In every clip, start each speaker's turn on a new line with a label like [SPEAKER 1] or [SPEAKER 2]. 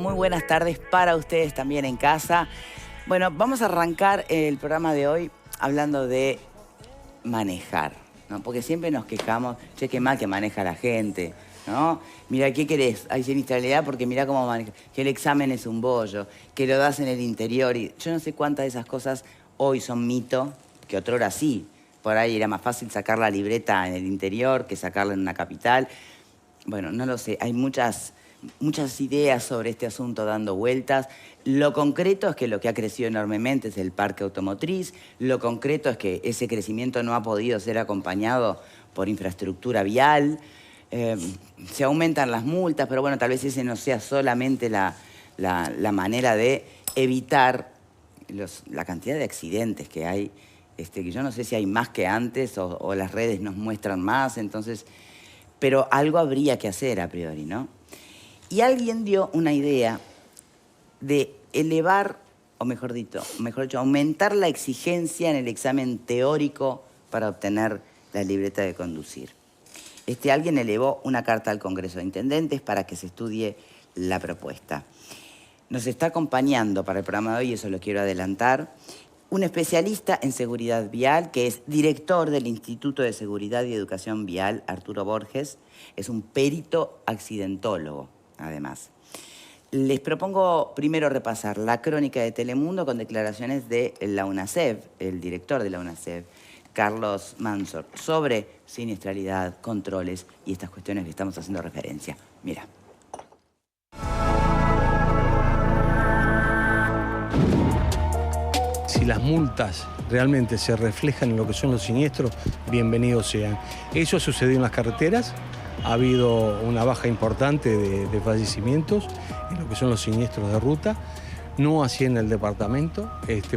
[SPEAKER 1] Muy buenas tardes para ustedes también en casa. Bueno, vamos a arrancar el programa de hoy hablando de manejar, ¿no? Porque siempre nos quejamos, che, qué mal que maneja la gente, ¿no? Mira, ¿qué querés? Hay sinistralidad porque mira cómo maneja, que el examen es un bollo, que lo das en el interior y yo no sé cuántas de esas cosas hoy son mito, que otrora sí. Por ahí era más fácil sacar la libreta en el interior que sacarla en una capital. Bueno, no lo sé, hay muchas ideas sobre este asunto dando vueltas. Lo concreto es que lo que ha crecido enormemente es el parque automotriz. Lo concreto es que ese crecimiento no ha podido ser acompañado por infraestructura vial. Se aumentan las multas, pero bueno, tal vez ese no sea solamente la manera de evitar la cantidad de accidentes que hay. Que yo no sé si hay más que antes o las redes nos muestran más, entonces... Pero algo habría que hacer a priori, ¿no? Y alguien dio una idea de elevar, o mejor dicho, aumentar la exigencia en el examen teórico para obtener la libreta de conducir. Alguien elevó una carta al Congreso de Intendentes para que se estudie la propuesta. Nos está acompañando para el programa de hoy, eso lo quiero adelantar, un especialista en seguridad vial, que es director del Instituto de Seguridad y Educación Vial, Arturo Borges. Es un perito accidentólogo, además. Les propongo primero repasar la crónica de Telemundo con declaraciones de la UNACEV, el director de la UNACEV, Carlos Mansor, sobre siniestralidad, controles y estas cuestiones que estamos haciendo referencia. Mira.
[SPEAKER 2] Si las multas realmente se reflejan en lo que son los siniestros, bienvenidos sean. Eso ha sucedido en las carreteras, ha habido una baja importante de fallecimientos en lo que son los siniestros de ruta, no así en el departamento,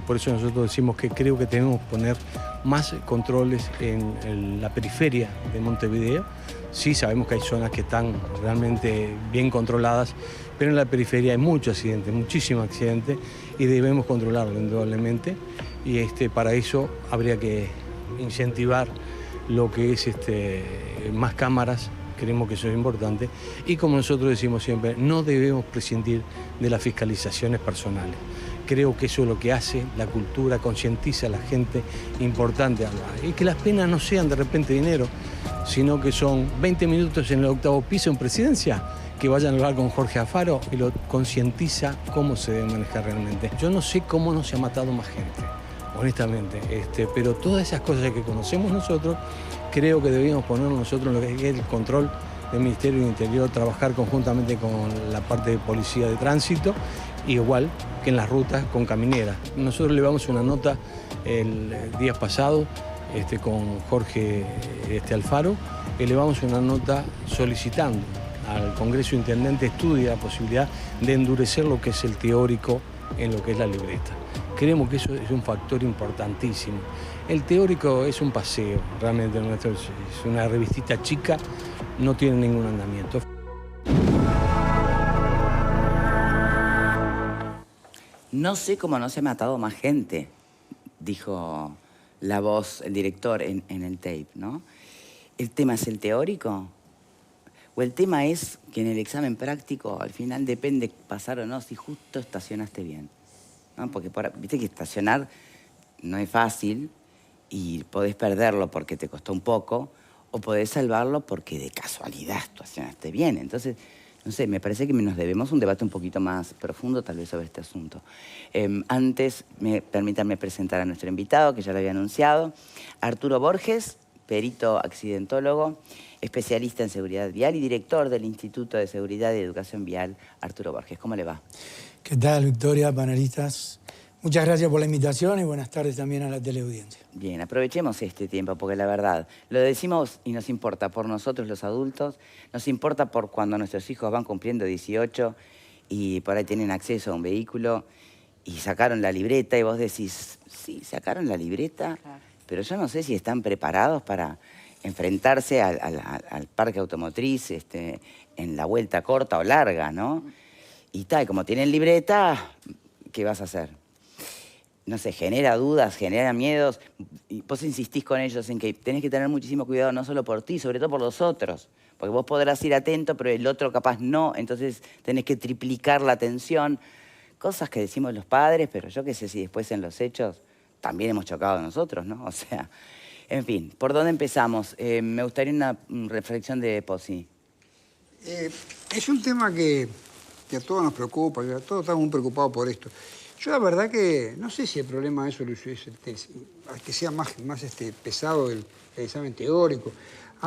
[SPEAKER 2] por eso nosotros decimos que creo que tenemos que poner más controles en la periferia de Montevideo. Sí, sabemos que hay zonas que están realmente bien controladas, pero en la periferia hay muchos accidentes, muchísimos accidentes, y debemos controlarlo indudablemente. Y para eso habría que incentivar lo que es más cámaras, creemos que eso es importante. Y como nosotros decimos siempre, no debemos prescindir de las fiscalizaciones personales. Creo que eso es lo que hace la cultura, concientiza a la gente, importante hablar. Y que las penas no sean de repente dinero, sino que son 20 minutos en el 8º piso en Presidencia, que vayan a hablar con Jorge Alfaro y lo concientiza cómo se debe manejar realmente. Yo no sé cómo no se ha matado más gente, honestamente, pero todas esas cosas que conocemos nosotros, creo que debíamos poner nosotros en lo que es el control del Ministerio del Interior, trabajar conjuntamente con la parte de Policía de Tránsito, igual que en las rutas con camineras. Nosotros elevamos una nota el día pasado con Jorge Alfaro, elevamos una nota solicitando al Congreso Intendente estudie la posibilidad de endurecer lo que es el teórico en lo que es la libreta. Creemos que eso es un factor importantísimo. El teórico es un paseo, realmente es una revistita chica, no tiene ningún andamiento.
[SPEAKER 1] No sé cómo no se ha matado más gente, dijo la voz, el director en el tape, ¿no? ¿El tema es el teórico? ¿O el tema es que en el examen práctico al final depende pasar o no si justo estacionaste bien? ¿No? Porque viste que estacionar no es fácil y podés perderlo porque te costó un poco o podés salvarlo porque de casualidad estacionaste bien. Entonces, no sé, me parece que nos debemos un debate un poquito más profundo tal vez sobre este asunto. Antes, permítanme presentar a nuestro invitado, que ya lo había anunciado, Arturo Borges, perito accidentólogo, especialista en seguridad vial y director del Instituto de Seguridad y Educación Vial, Arturo Borges. ¿Cómo le va?
[SPEAKER 3] ¿Qué tal, Victoria, panelistas? Muchas gracias por la invitación y buenas tardes también a la teleaudiencia.
[SPEAKER 1] Bien, aprovechemos este tiempo porque la verdad, lo decimos y nos importa por nosotros los adultos, nos importa por cuando nuestros hijos van cumpliendo 18 y por ahí tienen acceso a un vehículo y sacaron la libreta y vos decís, sí, sacaron la libreta, claro, pero yo no sé si están preparados para enfrentarse al parque automotriz en la vuelta corta o larga, ¿no? Y tal, como tienen libreta, ¿qué vas a hacer? no sé, genera dudas, genera miedos, y vos insistís con ellos en que tenés que tener muchísimo cuidado no solo por ti, sobre todo por los otros. Porque vos podrás ir atento, pero el otro capaz no, entonces tenés que triplicar la atención. Cosas que decimos los padres, pero yo qué sé si después en los hechos también hemos chocado nosotros, ¿no? O sea, en fin, ¿por dónde empezamos? Me gustaría una reflexión de Pozzi.
[SPEAKER 4] Es un tema que a todos nos preocupa, que a todos estamos muy preocupados por esto. Yo la verdad que no sé si el problema es que sea más pesado el examen teórico.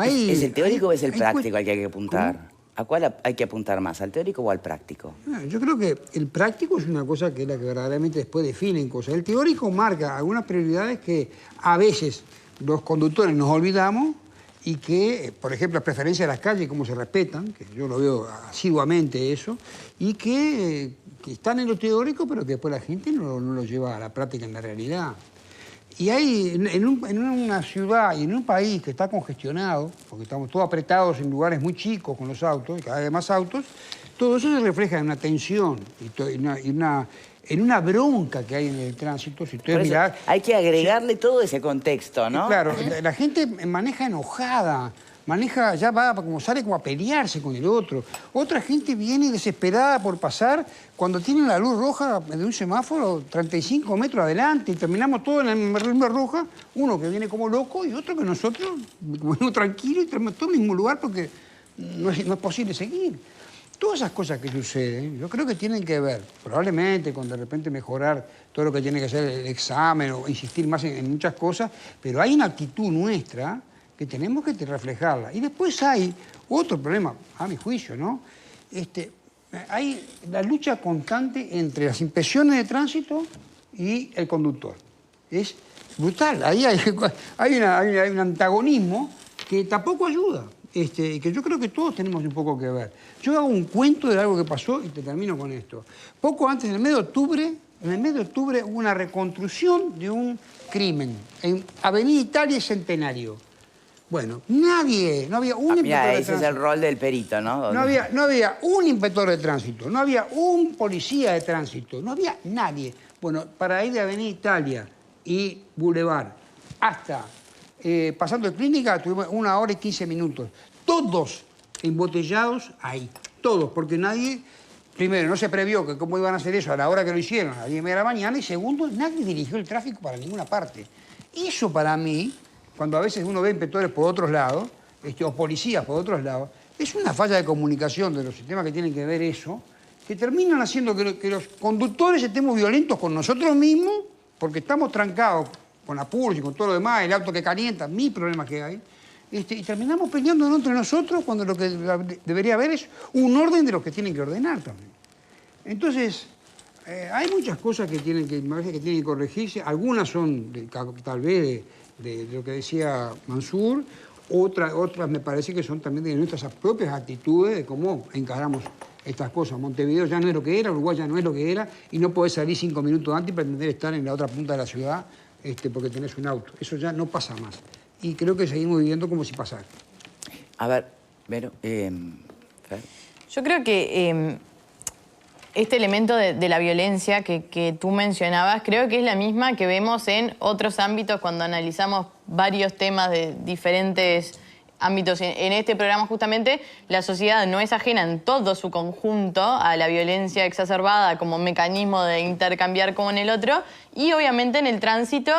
[SPEAKER 1] ¿Es el teórico o es el práctico al que hay que apuntar? ¿Cómo? ¿A cuál hay que apuntar más, al teórico o al práctico?
[SPEAKER 4] Yo creo que el práctico es una cosa que es la que verdaderamente después definen cosas. El teórico marca algunas prioridades que a veces los conductores nos olvidamos y que, por ejemplo, las preferencias de las calles, cómo se respetan, que yo lo veo asiduamente eso, y que están en lo teórico, pero que después la gente no lo lleva a la práctica en la realidad. Y hay, en una ciudad y en un país que está congestionado, porque estamos todos apretados en lugares muy chicos con los autos, y cada vez más autos, todo eso se refleja en una tensión en una bronca que hay en el tránsito. Si ustedes miran,
[SPEAKER 1] hay que agregarle todo ese contexto, ¿no?
[SPEAKER 4] Claro, la gente maneja enojada, ya va, sale como a pelearse con el otro. Otra gente viene desesperada por pasar cuando tienen la luz roja de un semáforo 35 metros adelante y terminamos todos en la misma roja, uno que viene como loco y otro que nosotros, como tranquilos y terminamos todos en el mismo lugar porque no es posible seguir. Todas esas cosas que suceden, yo creo que tienen que ver, probablemente con de repente mejorar todo lo que tiene que ser el examen o insistir más en muchas cosas, pero hay una actitud nuestra que tenemos que reflejarla. Y después hay otro problema, a mi juicio, ¿no? Hay la lucha constante entre las inspecciones de tránsito y el conductor. Es brutal, ahí hay un antagonismo que tampoco ayuda. Que yo creo que todos tenemos un poco que ver. Yo hago un cuento de algo que pasó y te termino con esto. Poco antes, en el mes de octubre hubo una reconstrucción de un crimen en Avenida Italia y Centenario. Bueno, no había un inspector de tránsito.
[SPEAKER 1] Ese es el rol del perito, ¿no?
[SPEAKER 4] No había un inspector de tránsito, no había un policía de tránsito, no había nadie. Bueno, para ir de Avenida Italia y Boulevard hasta pasando de Clínica, tuvimos 1 hora y 15 minutos. Todos embotellados ahí. Todos, porque nadie, primero, no se previó que cómo iban a hacer eso a la hora que lo hicieron, a las 10:30 de la mañana, y segundo, nadie dirigió el tráfico para ninguna parte. Eso para mí, cuando a veces uno ve inspectores por otros lados, o policías por otros lados, es una falla de comunicación de los sistemas que tienen que ver eso, que terminan haciendo que los conductores estemos violentos con nosotros mismos, porque estamos trancados con apuros y con todo lo demás, el auto que calienta, mil problemas que hay, y terminamos peleando entre nosotros cuando lo que debería haber es un orden de los que tienen que ordenar también. Entonces, hay muchas cosas que tienen que corregirse, algunas son tal vez de lo que decía Mansur, otras me parece que son también de nuestras propias actitudes, de cómo encaramos estas cosas. Montevideo ya no es lo que era, Uruguay ya no es lo que era, y no podés salir 5 minutos antes y pretender estar en la otra punta de la ciudad porque tenés un auto. Eso ya no pasa más. Y creo que seguimos viviendo como si pasara.
[SPEAKER 1] A ver, Vero,
[SPEAKER 5] yo creo que este elemento de la violencia que tú mencionabas, creo que es la misma que vemos en otros ámbitos cuando analizamos varios temas de diferentes ámbitos. En este programa justamente la sociedad no es ajena en todo su conjunto a la violencia exacerbada como mecanismo de intercambiar con el otro, y obviamente en el tránsito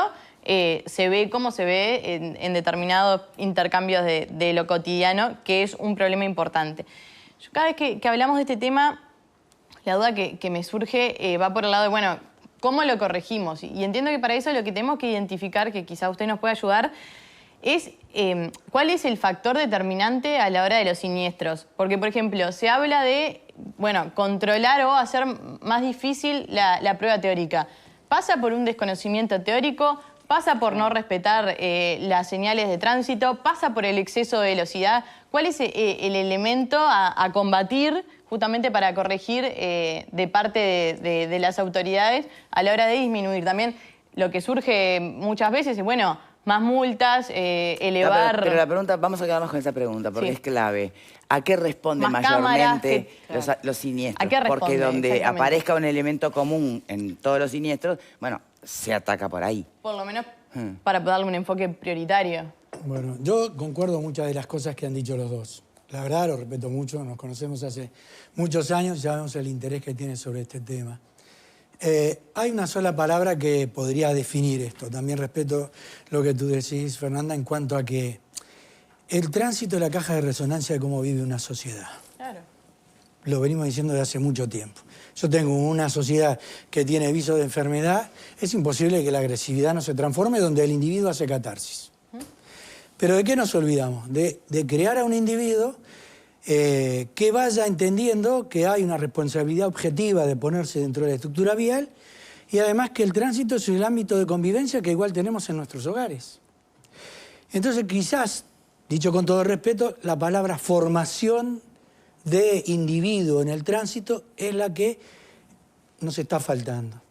[SPEAKER 5] se ve como se ve en determinados intercambios de lo cotidiano, que es un problema importante. Yo cada vez que hablamos de este tema, la duda que me surge va por el lado de, bueno, ¿cómo lo corregimos? Y entiendo que para eso lo que tenemos que identificar, que quizá usted nos pueda ayudar, es cuál es el factor determinante a la hora de los siniestros. Porque, por ejemplo, se habla de, bueno, controlar o hacer más difícil la prueba teórica. ¿Pasa por un desconocimiento teórico? ¿Pasa por no respetar las señales de tránsito? ¿Pasa por el exceso de velocidad? ¿Cuál es el elemento a combatir justamente para corregir de parte de las autoridades a la hora de disminuir? También lo que surge muchas veces es, bueno, más multas, elevar...
[SPEAKER 1] Pero la pregunta, vamos a quedarnos con esa pregunta, porque es clave. ¿A qué responden
[SPEAKER 5] más
[SPEAKER 1] mayormente
[SPEAKER 5] cámaras,
[SPEAKER 1] los siniestros?
[SPEAKER 5] ¿A qué responde?
[SPEAKER 1] Porque donde aparezca un elemento común en todos los siniestros, bueno, se ataca por ahí.
[SPEAKER 5] Por lo menos para darle un enfoque prioritario.
[SPEAKER 3] Bueno, yo concuerdo muchas de las cosas que han dicho los dos. La verdad, lo respeto mucho, nos conocemos hace muchos años y sabemos el interés que tiene sobre este tema. Hay una sola palabra que podría definir esto. También respeto lo que tú decís, Fernanda, en cuanto a que el tránsito es la caja de resonancia de cómo vive una sociedad.
[SPEAKER 5] Claro.
[SPEAKER 3] Lo venimos diciendo desde hace mucho tiempo. Yo tengo una sociedad que tiene visos de enfermedad, es imposible que la agresividad no se transforme donde el individuo hace catarsis. Pero ¿de qué nos olvidamos? De crear a un individuo que vaya entendiendo que hay una responsabilidad objetiva de ponerse dentro de la estructura vial y además que el tránsito es el ámbito de convivencia que igual tenemos en nuestros hogares. Entonces quizás, dicho con todo respeto, la palabra formación de individuo en el tránsito es la que nos está faltando.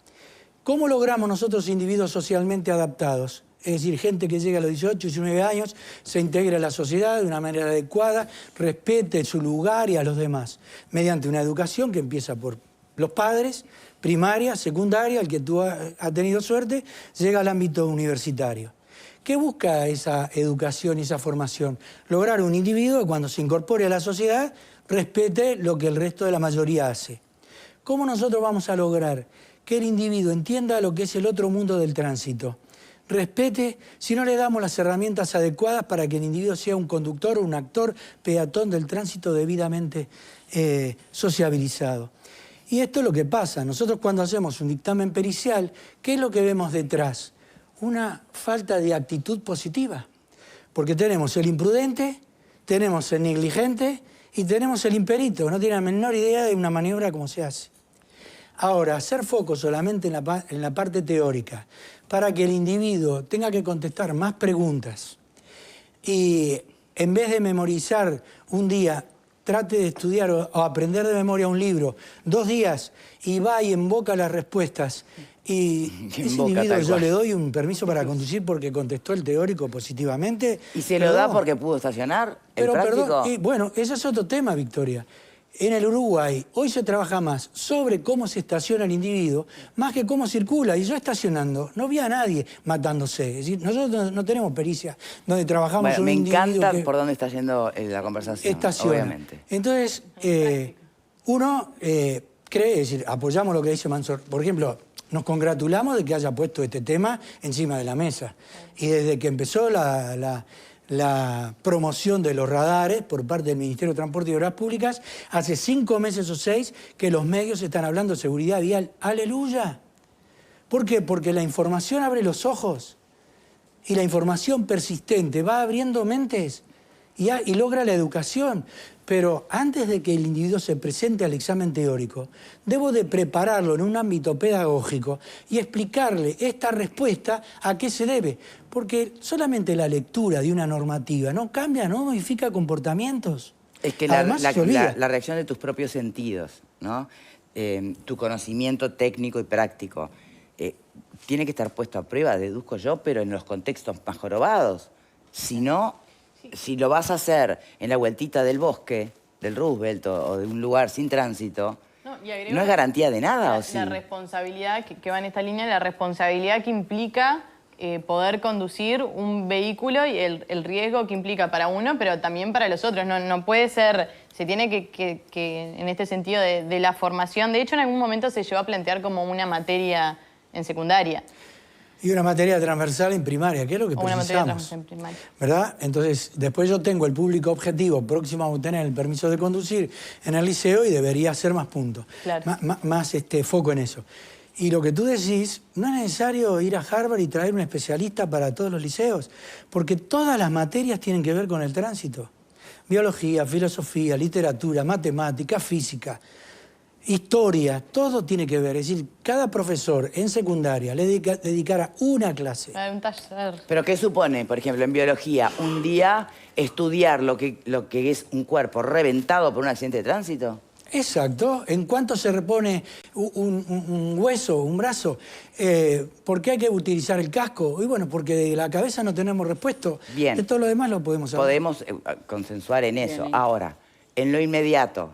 [SPEAKER 3] ¿Cómo logramos nosotros individuos socialmente adaptados? Es decir, gente que llega a los 18, 19 años, se integre a la sociedad de una manera adecuada, respete su lugar y a los demás, mediante una educación que empieza por los padres, primaria, secundaria, el que tú has tenido suerte, llega al ámbito universitario. ¿Qué busca esa educación y esa formación? Lograr un individuo que cuando se incorpore a la sociedad respete lo que el resto de la mayoría hace. ¿Cómo nosotros vamos a lograr que el individuo entienda lo que es el otro mundo del tránsito? Respete si no le damos las herramientas adecuadas para que el individuo sea un conductor o un actor peatón del tránsito debidamente sociabilizado. Y esto es lo que pasa. Nosotros cuando hacemos un dictamen pericial, ¿qué es lo que vemos detrás? Una falta de actitud positiva. Porque tenemos el imprudente, tenemos el negligente y tenemos el imperito. No tiene la menor idea de una maniobra como se hace. Ahora, hacer foco solamente en la parte teórica para que el individuo tenga que contestar más preguntas y en vez de memorizar un día, trate de estudiar o aprender de memoria un libro 2 días y va y invoca las respuestas y ese individuo yo le doy un permiso para conducir porque contestó el teórico positivamente.
[SPEAKER 1] ¿Y se lo da porque pudo estacionar el práctico?
[SPEAKER 3] Perdón, y bueno, ese es otro tema, Victoria. En el Uruguay, hoy se trabaja más sobre cómo se estaciona el individuo, más que cómo circula. Y yo estacionando, no vi a nadie matándose. Es decir, nosotros no tenemos pericia donde trabajamos
[SPEAKER 1] bueno,
[SPEAKER 3] sobre un individuo.
[SPEAKER 1] Me encanta por dónde está yendo la conversación,
[SPEAKER 3] estaciona.
[SPEAKER 1] Obviamente.
[SPEAKER 3] Entonces, uno cree, es decir, apoyamos lo que dice Manzor. Por ejemplo, nos congratulamos de que haya puesto este tema encima de la mesa. Y desde que empezó la promoción de los radares por parte del Ministerio de Transporte y Obras Públicas, hace 5 meses o 6 que los medios están hablando de seguridad vial. ¡Aleluya! ¿Por qué? Porque la información abre los ojos y la información persistente va abriendo mentes y logra la educación. Pero antes de que el individuo se presente al examen teórico, debo de prepararlo en un ámbito pedagógico y explicarle esta respuesta a qué se debe. Porque solamente la lectura de una normativa no cambia, no modifica comportamientos.
[SPEAKER 1] Es que
[SPEAKER 3] Además,
[SPEAKER 1] la reacción de tus propios sentidos, ¿no? Tu conocimiento técnico y práctico, tiene que estar puesto a prueba, deduzco yo, pero en los contextos más jorobados. Si no... Si lo vas a hacer en la vueltita del bosque, del Roosevelt o de un lugar sin tránsito, no es garantía de nada, ¿o sí?
[SPEAKER 5] La responsabilidad que va en esta línea, la responsabilidad que implica poder conducir un vehículo y el riesgo que implica para uno, pero también para los otros. No puede ser, se tiene que en este sentido de la formación, de hecho en algún momento se llegó a plantear como una materia en secundaria.
[SPEAKER 3] Y una materia transversal en primaria, que es lo que precisamos.
[SPEAKER 5] Una materia transversal en primaria.
[SPEAKER 3] ¿Verdad? Entonces, después yo tengo el público objetivo próximo a obtener el permiso de conducir en el liceo y debería hacer más puntos.
[SPEAKER 5] Claro.
[SPEAKER 3] Más foco en eso. Y lo que tú decís, no es necesario ir a Harvard y traer un especialista para todos los liceos, porque todas las materias tienen que ver con el tránsito. Biología, filosofía, literatura, matemática, física, historia, todo tiene que ver. Es decir, cada profesor en secundaria le dedicara una clase.
[SPEAKER 5] Un taller.
[SPEAKER 1] ¿Pero qué supone, por ejemplo, en biología, un día estudiar lo que es un cuerpo reventado por un accidente de tránsito?
[SPEAKER 3] Exacto. ¿En cuánto se repone un hueso, un brazo? ¿Por qué hay que utilizar el casco? Y bueno, porque de la cabeza no tenemos repuesto.
[SPEAKER 1] Bien.
[SPEAKER 3] De todo lo demás lo podemos saber.
[SPEAKER 1] Podemos consensuar en eso. Ahora, en lo inmediato,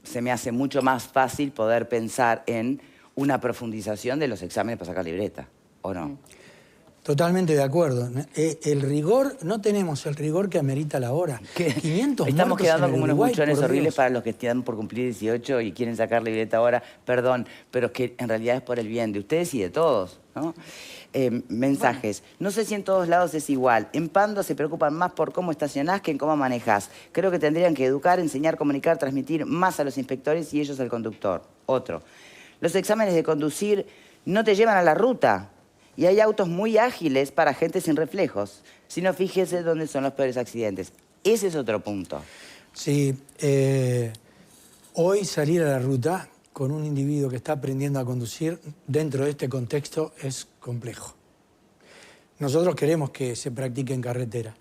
[SPEAKER 1] se me hace mucho más fácil poder pensar en una profundización de los exámenes para sacar libreta. ¿o no?
[SPEAKER 3] Totalmente de acuerdo. El rigor, no tenemos el rigor que amerita la hora. 500
[SPEAKER 1] Estamos
[SPEAKER 3] muertos
[SPEAKER 1] quedando
[SPEAKER 3] en el
[SPEAKER 1] como unos
[SPEAKER 3] Uruguay,
[SPEAKER 1] buchones
[SPEAKER 3] por
[SPEAKER 1] horribles
[SPEAKER 3] Dios.
[SPEAKER 1] para los que están por cumplir 18 y quieren sacar la libreta ahora. Perdón, pero es que en realidad es por el bien de ustedes y de todos, ¿no? Mensajes. Bueno. No sé si en todos lados es igual. En Pando se preocupan más por cómo estacionás que en cómo manejás. Creo que tendrían que educar, enseñar, comunicar, transmitir más a los inspectores y ellos al conductor. Otro. Los exámenes de conducir no te llevan a la ruta. Y hay autos muy ágiles para gente sin reflejos. Si no, fíjese dónde son los peores accidentes. Ese es otro punto.
[SPEAKER 3] Sí, hoy salir a la ruta con un individuo que está aprendiendo a conducir dentro de este contexto es complejo. Nosotros queremos que se practique en carretera,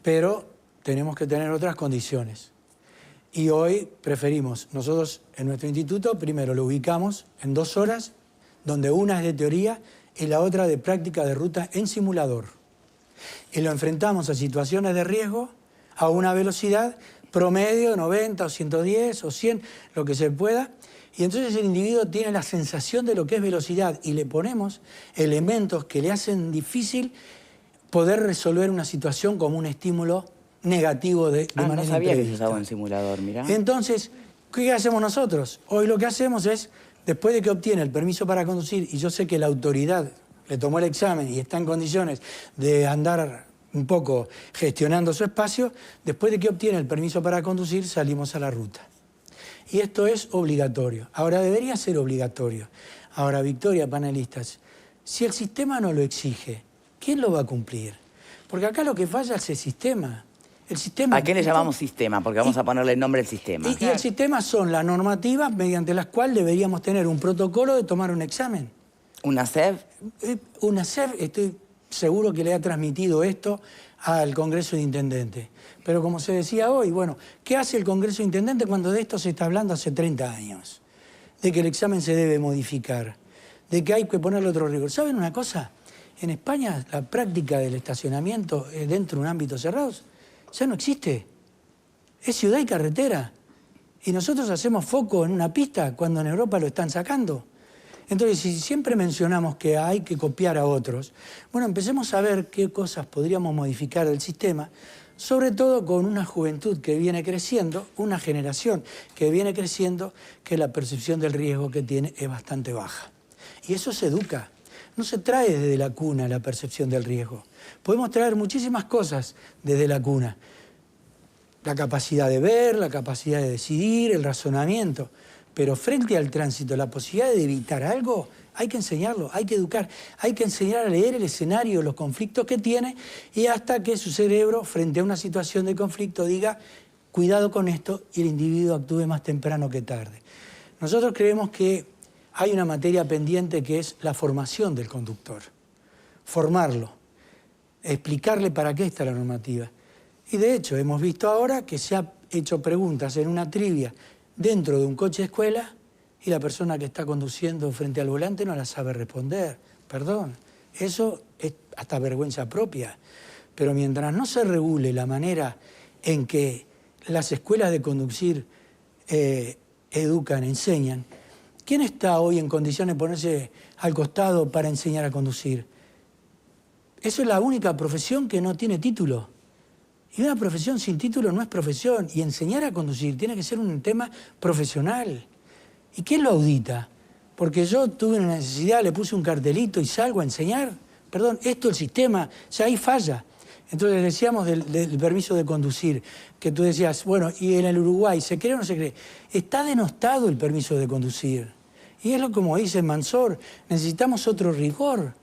[SPEAKER 3] pero tenemos que tener otras condiciones. Y hoy preferimos, nosotros en nuestro instituto, primero lo ubicamos en 2 horas, donde una es de teoría y la otra de práctica de ruta en simulador. Y lo enfrentamos a situaciones de riesgo a una velocidad promedio, 90 o 110 o 100, lo que se pueda. Y entonces el individuo tiene la sensación de lo que es velocidad y le ponemos elementos que le hacen difícil poder resolver una situación como un estímulo negativo de manera
[SPEAKER 1] no sabía que se
[SPEAKER 3] imprevista.
[SPEAKER 1] usaba en simulador, mirá.
[SPEAKER 3] Entonces, ¿qué hacemos nosotros? Hoy lo que hacemos es, después de que obtiene el permiso para conducir, y yo sé que la autoridad le tomó el examen y está en condiciones de andar un poco gestionando su espacio, después de que obtiene el permiso para conducir, salimos a la ruta. Y esto es obligatorio. Ahora, debería ser obligatorio. Ahora, Victoria, panelistas, si el sistema no lo exige, ¿quién lo va a cumplir? Porque acá lo que falla es el sistema.
[SPEAKER 1] ¿A qué le llamamos sistema? Porque vamos a ponerle el nombre al sistema.
[SPEAKER 3] Y el sistema son las normativas mediante las cuales deberíamos tener un protocolo de tomar un examen.
[SPEAKER 1] ¿Una SEB?
[SPEAKER 3] Una SEB, estoy seguro que le ha transmitido esto al Congreso de Intendentes. Pero como se decía hoy, bueno, ¿qué hace el Congreso de Intendentes cuando de esto se está hablando hace 30 años? De que el examen se debe modificar, de que hay que ponerle otro rigor. ¿Saben una cosa? En España la práctica del estacionamiento dentro de un ámbito cerrado ya no existe. Es ciudad y carretera. Y nosotros hacemos foco en una pista cuando en Europa lo están sacando. Entonces, si siempre mencionamos que hay que copiar a otros, bueno, empecemos a ver qué cosas podríamos modificar del sistema, sobre todo con una juventud que viene creciendo, una generación que viene creciendo, que la percepción del riesgo que tiene es bastante baja. Y eso se educa. No se trae desde la cuna la percepción del riesgo. Podemos traer muchísimas cosas desde la cuna. La capacidad de ver, la capacidad de decidir, el razonamiento. Pero frente al tránsito, la posibilidad de evitar algo, hay que enseñarlo, hay que educar. Hay que enseñar a leer el escenario, los conflictos que tiene, y hasta que su cerebro, frente a una situación de conflicto, diga, cuidado con esto, y el individuo actúe más temprano que tarde. Nosotros creemos que hay una materia pendiente que es la formación del conductor. Formarlo, explicarle para qué está la normativa. Y de hecho, hemos visto ahora que se ha hecho preguntas en una trivia dentro de un coche de escuela y la persona que está conduciendo frente al volante no la sabe responder. Perdón, eso es hasta vergüenza propia. Pero mientras no se regule la manera en que las escuelas de conducir educan, enseñan, ¿quién está hoy en condiciones de ponerse al costado para enseñar a conducir? Eso es la única profesión que no tiene título. Y una profesión sin título no es profesión. Y enseñar a conducir tiene que ser un tema profesional. ¿Y quién lo audita? Porque yo tuve una necesidad, le puse un cartelito y salgo a enseñar. Perdón, esto el sistema, ya ahí falla. Entonces decíamos del permiso de conducir, que tú decías, bueno, y en el Uruguay, ¿se cree o no se cree? Está denostado el permiso de conducir. Y es lo como dice Manzor, necesitamos otro rigor.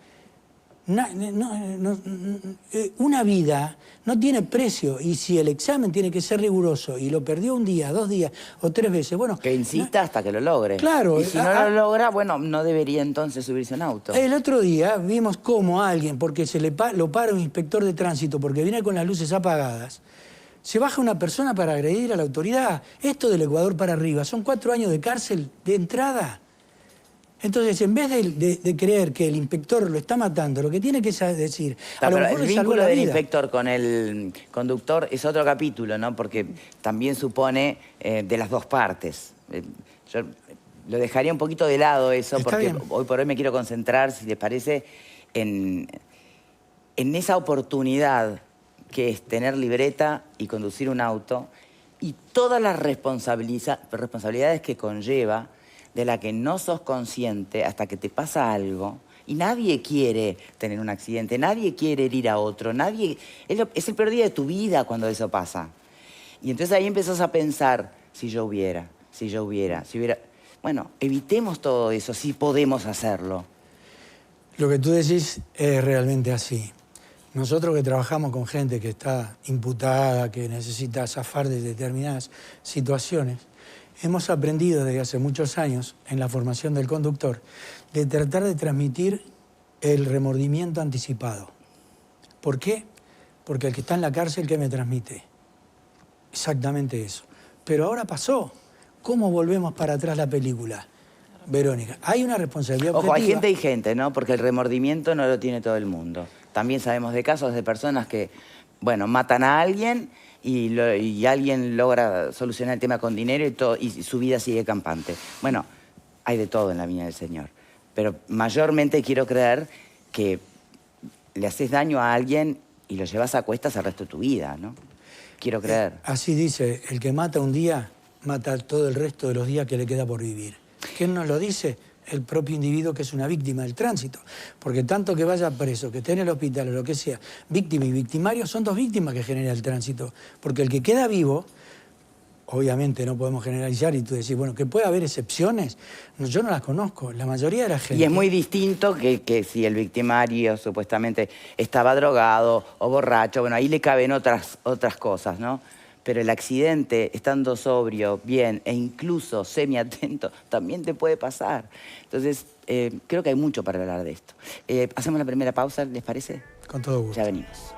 [SPEAKER 3] Una vida no tiene precio, y si el examen tiene que ser riguroso y lo perdió un día, 2 días o 3 veces, bueno...
[SPEAKER 1] Que insista hasta que lo logre.
[SPEAKER 3] Claro.
[SPEAKER 1] Y si no lo logra, bueno, no debería entonces subirse a un auto.
[SPEAKER 3] El otro día vimos cómo alguien, porque lo para un inspector de tránsito porque viene con las luces apagadas, se baja una persona para agredir a la autoridad. Esto del Ecuador para arriba, son 4 años de cárcel de entrada. Entonces, en vez de creer que el inspector lo está matando, lo que tiene que decir...
[SPEAKER 1] A lo mejor el vínculo del inspector con el conductor es otro capítulo, ¿no? Porque también supone de las dos partes. Yo lo dejaría un poquito de lado eso,
[SPEAKER 3] Está
[SPEAKER 1] porque
[SPEAKER 3] bien.
[SPEAKER 1] hoy por hoy me quiero concentrar, si les parece, en esa oportunidad que es tener libreta y conducir un auto y todas las responsabilidades que conlleva, de la que no sos consciente hasta que te pasa algo. Y nadie quiere tener un accidente, nadie quiere herir a otro, es el peor día de tu vida cuando eso pasa. Y entonces ahí empezás a pensar, si yo hubiera. Bueno, evitemos todo eso, si podemos hacerlo.
[SPEAKER 3] Lo que tú decís es realmente así. Nosotros que trabajamos con gente que está imputada, que necesita zafar de determinadas situaciones, hemos aprendido desde hace muchos años en la formación del conductor de tratar de transmitir el remordimiento anticipado. ¿Por qué? Porque el que está en la cárcel, ¿qué me transmite? Exactamente eso. Pero ahora pasó. ¿Cómo volvemos para atrás la película? Verónica, hay una responsabilidad objetiva.
[SPEAKER 1] Ojo, hay gente y gente, ¿no? Porque el remordimiento no lo tiene todo el mundo. También sabemos de casos de personas que, bueno, matan a alguien y alguien logra solucionar el tema con dinero y su vida sigue campante. Bueno, hay de todo en la viña del Señor. Pero mayormente quiero creer que le haces daño a alguien y lo llevas a cuestas el resto de tu vida, ¿no? Quiero creer.
[SPEAKER 3] Así dice, el que mata un día, mata todo el resto de los días que le queda por vivir. ¿Quién nos lo dice? El propio individuo que es una víctima del tránsito. Porque tanto que vaya preso, que esté en el hospital o lo que sea, víctima y victimario, son dos víctimas que genera el tránsito. Porque el que queda vivo, obviamente no podemos generalizar y tú decís, bueno, que puede haber excepciones, yo no las conozco, la mayoría de la gente...
[SPEAKER 1] Y es muy distinto que si el victimario supuestamente estaba drogado o borracho, bueno, ahí le caben otras cosas, ¿no? Pero el accidente, estando sobrio, bien e incluso semiatento, también te puede pasar. Entonces, creo que hay mucho para hablar de esto. Hacemos la primera pausa, ¿les parece?
[SPEAKER 3] Con todo gusto.
[SPEAKER 1] Ya venimos.